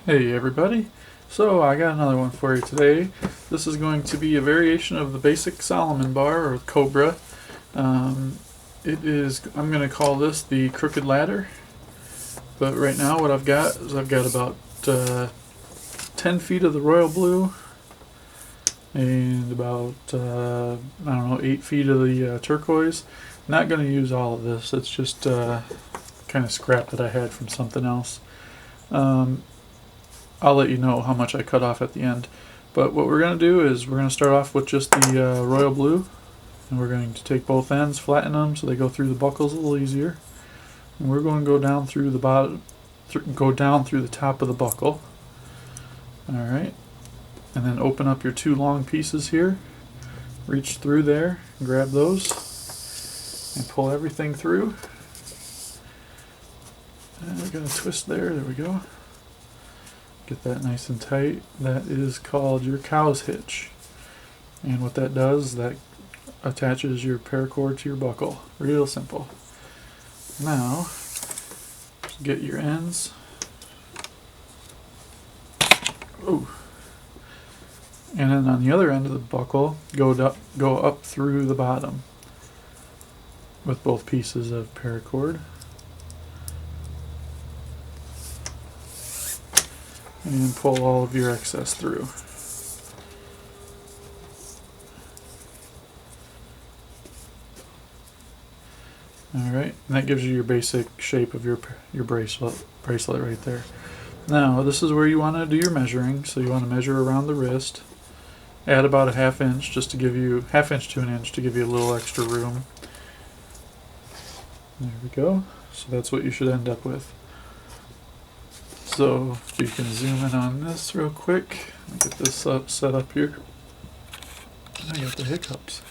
Hey everybody, so I got another one for you today. This is going to be a variation of the basic Solomon bar or Cobra. I'm going to call this the crooked ladder, but right now what I've got is I've got about 10 feet of the royal blue and about, I don't know, 8 feet of the turquoise. Not going to use all of this, it's just kind of scrap that I had from something else. I'll let you know how much I cut off at the end. But what we're going to do is we're going to start off with just the royal blue. And we're going to take both ends, flatten them so they go through the buckles a little easier. And we're going to go down through the bottom, go down through the top of the buckle. Alright. And then open up your two long pieces here. Reach through there, grab those, and pull everything through. And we're going to twist there, there we go. Get that nice and tight. That is called your cow's hitch. And what that does, that attaches your paracord to your buckle. Real simple. Now, just get your ends. Oh. And then on the other end of the buckle, go up through the bottom with both pieces of paracord. And pull all of your excess through. Alright, and that gives you your basic shape of your bracelet right there. Now, this is where you want to do your measuring. So you want to measure around the wrist. Add about a ½ inch just to give you, ½ inch to an inch to give you a little extra room. There we go. So that's what you should end up with. So if you can zoom in on this real quick, let me get this set up here. I got the hiccups.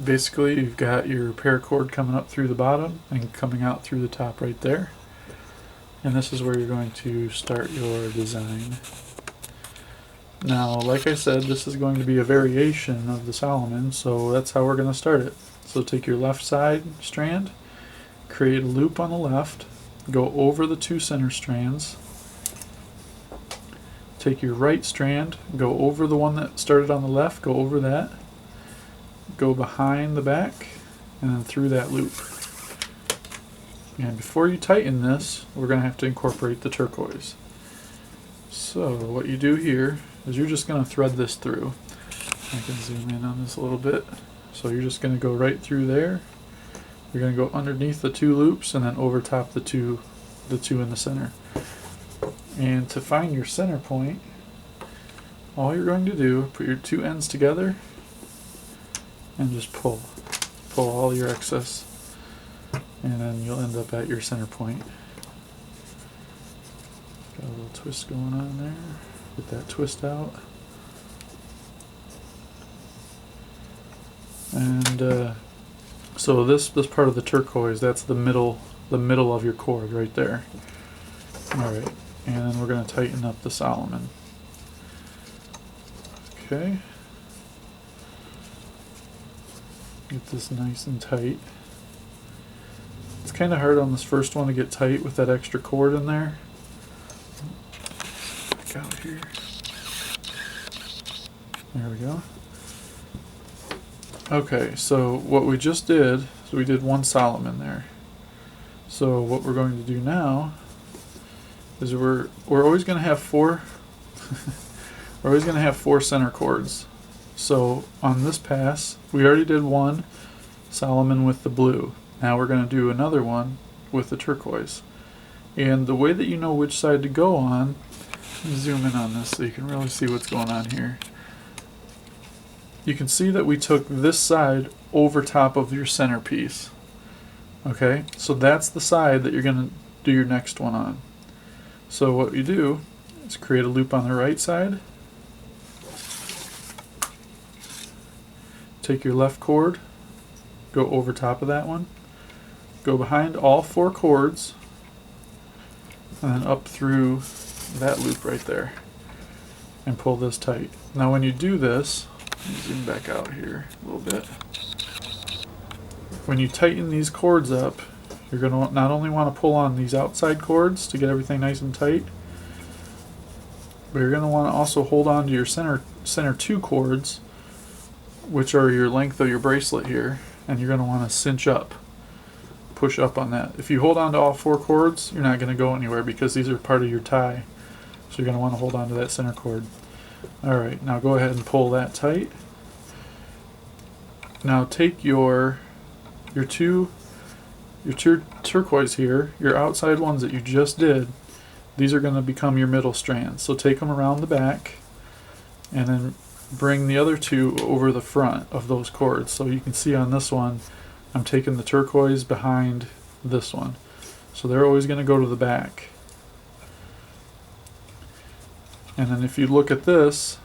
Basically, you've got your paracord coming up through the bottom and coming out through the top right there. And this is where you're going to start your design. Now, like I said, this is going to be a variation of the Solomon, so that's how we're going to start it. So take your left side strand, create a loop on the left, go over the two center strands, take your right strand, go over the one that started on the left, go over that, go behind the back, and then through that loop. And before you tighten this, we're going to have to incorporate the turquoise. So what you do here is you're just going to thread this through. I can zoom in on this a little bit. So you're just going to go right through there. You're going to go underneath the two loops and then over top the two in the center. And to find your center point, all you're going to do, put your two ends together and just pull all your excess, and then you'll end up at your center point. Got a little twist going on there. Get that twist out. And so this part of the turquoise, that's the middle of your cord right there. Alright, and then we're going to tighten up the Solomon. Okay. Get this nice and tight. It's kind of hard on this first one to get tight with that extra cord in there. Back out here. There we go. Okay, so what we just did is we did one Solomon there. So what we're going to do now is we're always going to have four we're always going to have four center cords. So on this pass, we already did one Solomon with the blue. Now we're going to do another one with the turquoise. And the way that you know which side to go on, let me zoom in on this so you can really see what's going on here. You can see that we took this side over top of your centerpiece. Okay, so that's the side that you're going to do your next one on. So what you do is create a loop on the right side. Take your left cord, go over top of that one, go behind all four cords, and then up through that loop right there, and pull this tight. Now when you do this, let me zoom back out here a little bit. When you tighten these cords up, you're going to not only want to pull on these outside cords to get everything nice and tight, But you're going to want to also hold on to your center 2 cords, which are your length of your bracelet here, and you're going to want to cinch up, push up on that. If you hold on to all 4 cords, you're not going to go anywhere because these are part of your tie. So you're going to want to hold on to that center cord. Alright, now go ahead and pull that tight. Now take your two turquoise here, your outside ones that you just did. These are going to become your middle strands. So take them around the back and then bring the other 2 over the front of those cords. So you can see on this one, I'm taking the turquoise behind this one. So they're always going to go to the back. And then if you look at this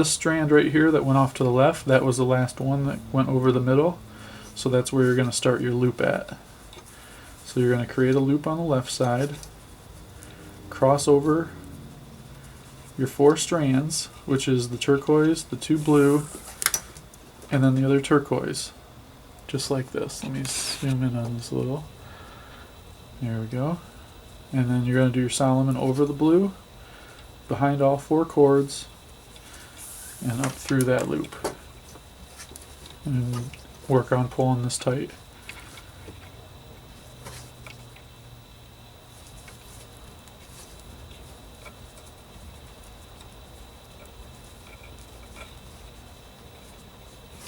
strand right here that went off to the left, that was the last one that went over the middle. So that's where you're going to start your loop at. So you're going to create a loop on the left side, cross over your 4 strands, which is the turquoise, the 2 blue, and then the other turquoise. Just like this. Let me zoom in on this a little. There we go. And then you're going to do your Solomon over the blue, behind all 4 cords, and up through that loop. And work on pulling this tight.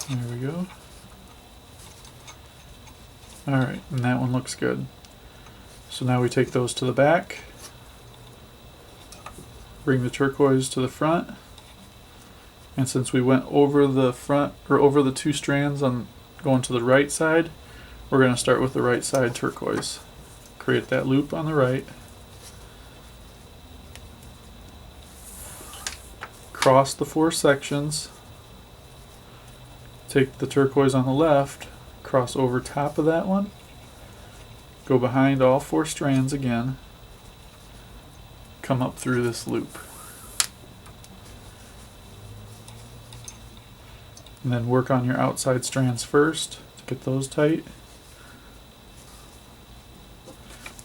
There we go. Alright, and that one looks good. So now we take those to the back, bring the turquoise to the front, and since we went over the front, or over the 2 strands on going to the right side, we're going to start with the right side turquoise. Create that loop on the right, cross the 4 sections, take the turquoise on the left, cross over top of that one, go behind all 4 strands again, come up through this loop. And then work on your outside strands first to get those tight.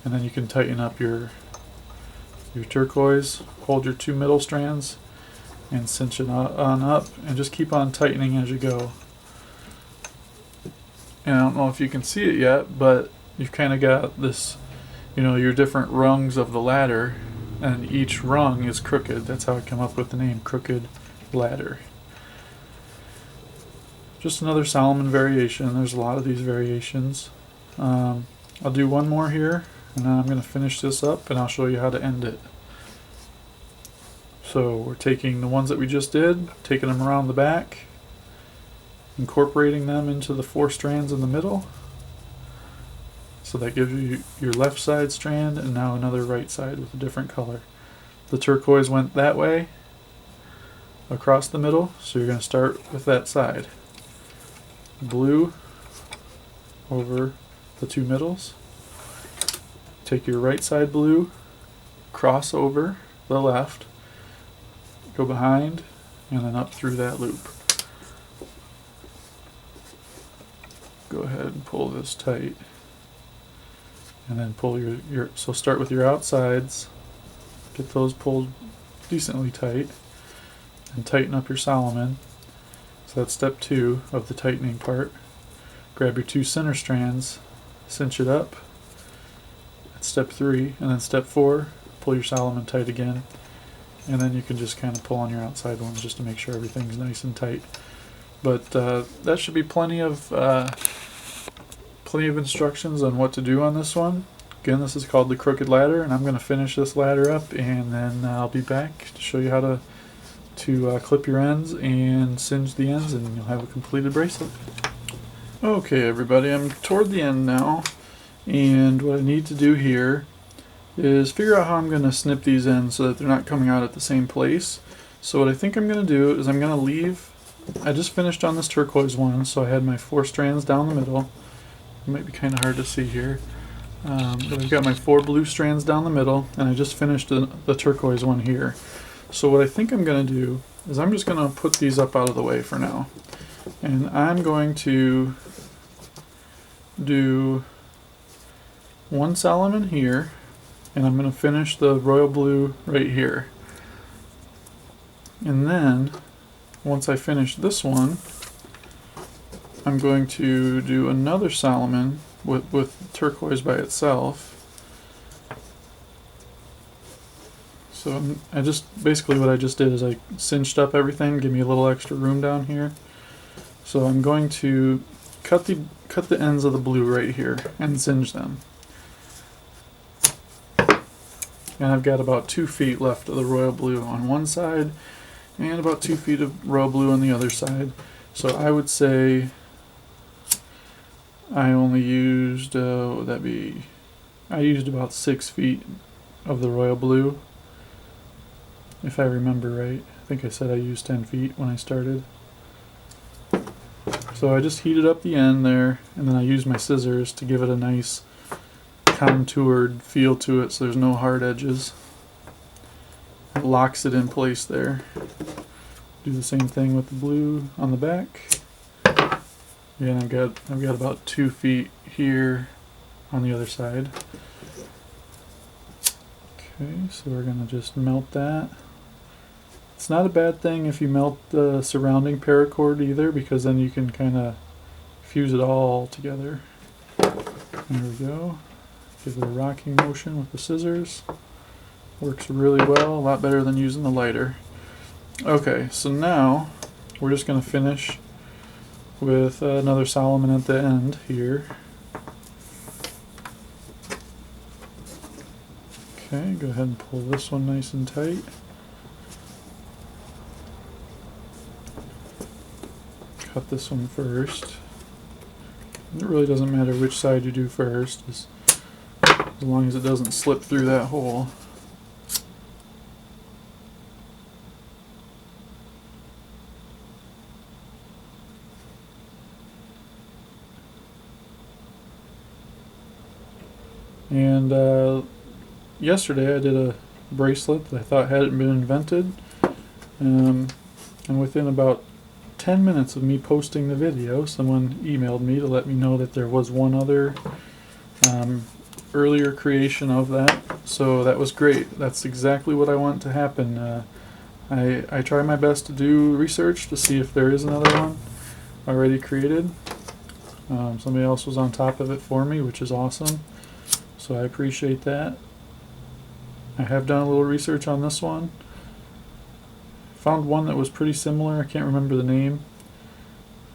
And then you can tighten up your turquoise, hold your 2 middle strands, and cinch it on up, and just keep on tightening as you go. And I don't know if you can see it yet, but you've kind of got this, your different rungs of the ladder, and each rung is crooked. That's how I come up with the name, Crooked Ladder. Just another Solomon variation. There's a lot of these variations. I'll do one more here, and then I'm going to finish this up, and I'll show you how to end it. So we're taking the ones that we just did, taking them around the back, incorporating them into the 4 strands in the middle. So that gives you your left side strand, and now another right side with a different color. The turquoise went that way across the middle, so you're going to start with that side. Blue over the 2 middles. Take your right side blue, cross over the left, go behind, and then up through that loop. Go ahead and pull this tight, and then pull so start with your outsides, get those pulled decently tight, and tighten up your Solomon. So that's step 2 of the tightening part. Grab your 2 center strands, cinch it up. That's step 3, and then step 4, pull your Solomon tight again, and then you can just kind of pull on your outside ones just to make sure everything's nice and tight. But that should be plenty of instructions on what to do on this one. Again, this is called the Crooked Ladder, and I'm going to finish this ladder up, and then I'll be back to show you how to clip your ends and singe the ends, and you'll have a completed bracelet. Okay everybody, I'm toward the end now, and what I need to do here is figure out how I'm going to snip these ends so that they're not coming out at the same place. So what I think I'm going to do is I'm going to leave, I just finished on this turquoise one, so I had my 4 strands down the middle. It might be kind of hard to see here. But I've got my 4 blue strands down the middle, and I just finished the turquoise one here. So what I think I'm going to do is I'm just going to put these up out of the way for now. And I'm going to do 1 Solomon here, and I'm going to finish the royal blue right here. And then, once I finish this one, I'm going to do another Solomon with turquoise by itself. So I just, basically what I just did is I cinched up everything, give me a little extra room down here. So I'm going to cut the ends of the blue right here and singe them. And I've got about 2 feet left of the royal blue on one side and about 2 feet of royal blue on the other side. So I would say I only used, I used about 6 feet of the royal blue, if I remember right. I think I said I used 10 feet when I started. So I just heated up the end there, and then I used my scissors to give it a nice contoured feel to it so there's no hard edges. It locks it in place there. Do the same thing with the blue on the back. Again, I've got about 2 feet here on the other side. Okay, so we're gonna just melt that. It's not a bad thing if you melt the surrounding paracord either, because then you can kind of fuse it all together. There we go. Give it a rocking motion with the scissors. Works really well, a lot better than using the lighter. Okay, so now we're just going to finish with another Solomon at the end here. Okay, go ahead and pull this one nice and tight. Cut this one first. It really doesn't matter which side you do first, as long as it doesn't slip through that hole. And yesterday I did a bracelet that I thought hadn't been invented, and within about 10 minutes of me posting the video, someone emailed me to let me know that there was one other earlier creation of that. So that was great. That's exactly what I want to happen. I try my best to do research to see if there is another one already created. Somebody else was on top of it for me, which is awesome. So I appreciate that. I have done a little research on this one. Found one that was pretty similar. I can't remember the name.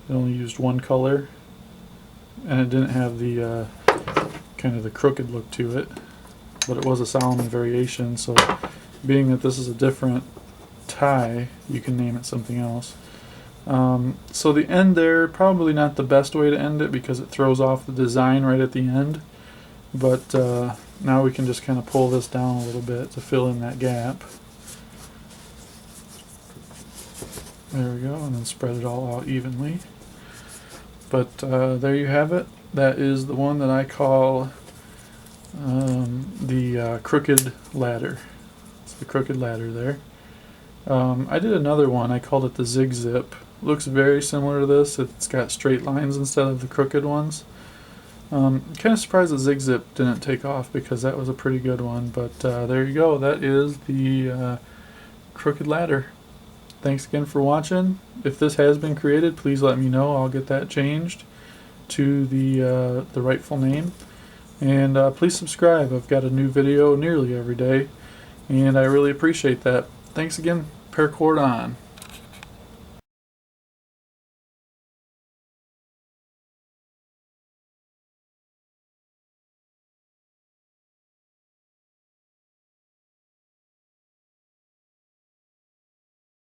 It only used one color, and it didn't have the kind of the crooked look to it, but it was a Solomon variation. So being that this is a different tie, you can name it something else. So the end there, probably not the best way to end it because it throws off the design right at the end, but now we can just kind of pull this down a little bit to fill in that gap. There we go, and then spread it all out evenly. But there you have it. That is the one that I call the crooked ladder. It's the crooked ladder there. I did another one. I called it the Zig Zip. Looks very similar to this. It's got straight lines instead of the crooked ones. Kind of surprised that Zig Zip didn't take off because that was a pretty good one. But there you go. That is the crooked ladder. Thanks again for watching. If this has been created, please let me know. I'll get that changed to the rightful name. And please subscribe. I've got a new video nearly every day, and I really appreciate that. Thanks again. Paracord on.